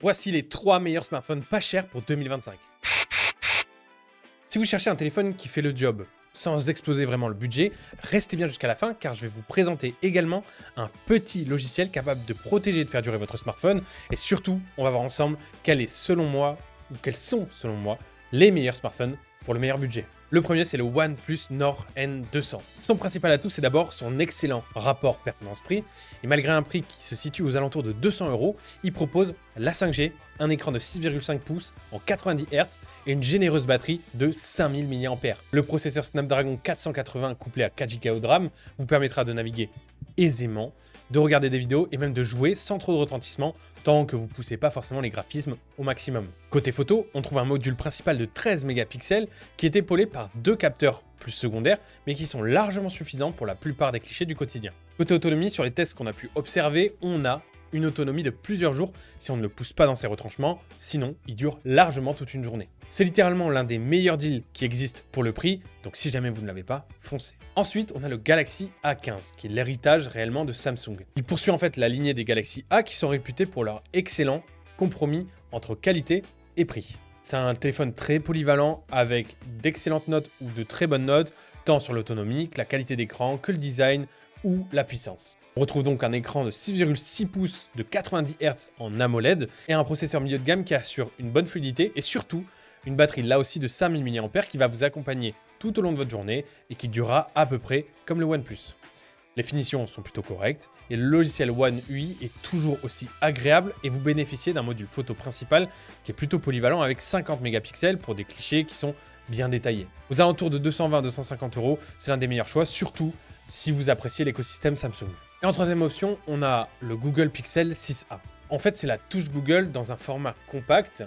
Voici les 3 meilleurs smartphones pas chers pour 2025. Si vous cherchez un téléphone qui fait le job sans exploser vraiment le budget, restez bien jusqu'à la fin car je vais vous présenter également un petit logiciel capable de protéger et de faire durer votre smartphone. Et surtout, on va voir ensemble quels sont selon moi les meilleurs smartphones pour le meilleur budget. Le premier, c'est le OnePlus Nord N200. Son principal atout, c'est d'abord son excellent rapport performance-prix. Et malgré un prix qui se situe aux alentours de 200 €, il propose la 5G, un écran de 6,5 pouces en 90 Hz et une généreuse batterie de 5000 mAh. Le processeur Snapdragon 480 couplé à 4 Go de RAM vous permettra de naviguer aisément, de regarder des vidéos et même de jouer sans trop de retentissement tant que vous ne poussez pas forcément les graphismes au maximum. Côté photo, on trouve un module principal de 13 mégapixels qui est épaulé par 2 capteurs plus secondaires mais qui sont largement suffisants pour la plupart des clichés du quotidien. Côté autonomie, sur les tests qu'on a pu observer, on a une autonomie de plusieurs jours si on ne le pousse pas dans ses retranchements, sinon il dure largement toute une journée. C'est littéralement l'un des meilleurs deals qui existent pour le prix, donc si jamais vous ne l'avez pas, foncez. Ensuite, on a le Galaxy A15, qui est l'héritage réellement de Samsung. Il poursuit en fait la lignée des Galaxy A qui sont réputés pour leur excellent compromis entre qualité et prix. C'est un téléphone très polyvalent avec d'excellentes notes ou de très bonnes notes, tant sur l'autonomie que la qualité d'écran, que le design ou la puissance. On retrouve donc un écran de 6,6 pouces de 90 Hz en AMOLED et un processeur milieu de gamme qui assure une bonne fluidité et surtout une batterie là aussi de 5000 mAh qui va vous accompagner tout au long de votre journée et qui durera à peu près comme le OnePlus. Les finitions sont plutôt correctes et le logiciel One UI est toujours aussi agréable et vous bénéficiez d'un module photo principal qui est plutôt polyvalent avec 50 mégapixels pour des clichés qui sont bien détaillés. Aux alentours de 220-250 €, c'est l'un des meilleurs choix, surtout si vous appréciez l'écosystème Samsung. Et en troisième option, on a le Google Pixel 6a. En fait, c'est la touche Google dans un format compact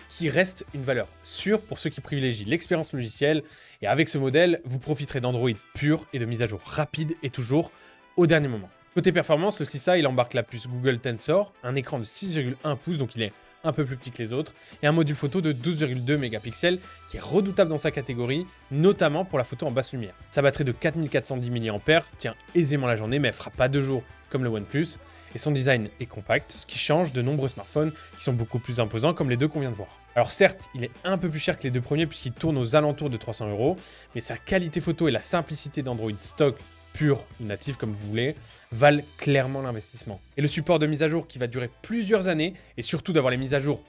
qui reste une valeur sûre pour ceux qui privilégient l'expérience logicielle. Et avec ce modèle, vous profiterez d'Android pur et de mise à jour rapide et toujours au dernier moment. Côté performance, le 6a, il embarque la puce Google Tensor, un écran de 6,1 pouces, donc il est un peu plus petit que les autres, et un module photo de 12,2 mégapixels qui est redoutable dans sa catégorie, notamment pour la photo en basse lumière. Sa batterie de 4410 mAh tient aisément la journée, mais elle fera pas 2 jours comme le OnePlus, et son design est compact, ce qui change de nombreux smartphones qui sont beaucoup plus imposants comme les deux qu'on vient de voir. Alors certes, il est un peu plus cher que les deux premiers puisqu'il tourne aux alentours de 300 €, mais sa qualité photo et la simplicité d'Android stock, pur ou natif comme vous voulez, valent clairement l'investissement. Et le support de mise à jour qui va durer plusieurs années, et surtout d'avoir les mises à jour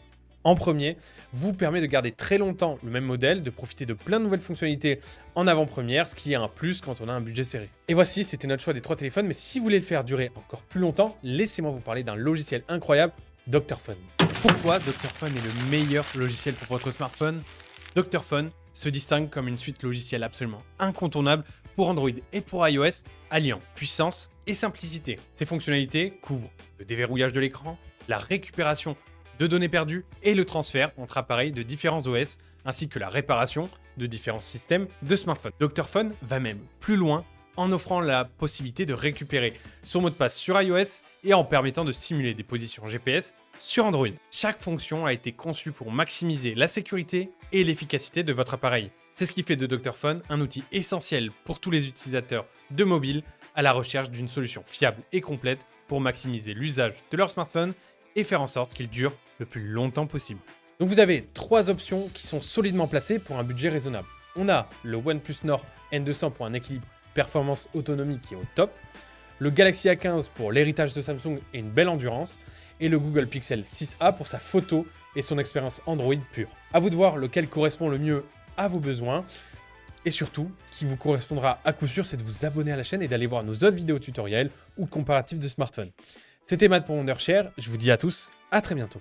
en premier, vous permet de garder très longtemps le même modèle, de profiter de plein de nouvelles fonctionnalités en avant-première, ce qui est un plus quand on a un budget serré. Et voici, c'était notre choix des 3 téléphones, mais si vous voulez le faire durer encore plus longtemps, laissez-moi vous parler d'un logiciel incroyable, Dr Phone. Pourquoi Dr Phone est le meilleur logiciel pour votre smartphone? Dr Phone se distingue comme une suite logicielle absolument incontournable pour Android et pour iOS, alliant puissance et simplicité. Ses fonctionnalités couvrent le déverrouillage de l'écran, la récupération de données perdues et le transfert entre appareils de différents OS, ainsi que la réparation de différents systèmes de smartphone. Dr Phone va même plus loin en offrant la possibilité de récupérer son mot de passe sur iOS et en permettant de simuler des positions GPS sur Android. Chaque fonction a été conçue pour maximiser la sécurité et l'efficacité de votre appareil. C'est ce qui fait de Dr Phone un outil essentiel pour tous les utilisateurs de mobile à la recherche d'une solution fiable et complète pour maximiser l'usage de leur smartphone et faire en sorte qu'il dure le plus longtemps possible. Donc vous avez 3 options qui sont solidement placées pour un budget raisonnable. On a le OnePlus Nord N200 pour un équilibre performance-autonomie qui est au top, le Galaxy A15 pour l'héritage de Samsung et une belle endurance, et le Google Pixel 6a pour sa photo et son expérience Android pure. À vous de voir lequel correspond le mieux à vos besoins, et surtout, ce qui vous correspondra à coup sûr, c'est de vous abonner à la chaîne et d'aller voir nos autres vidéos tutoriels ou comparatifs de smartphones. C'était Matt pour Wondershare, je vous dis à tous, à très bientôt.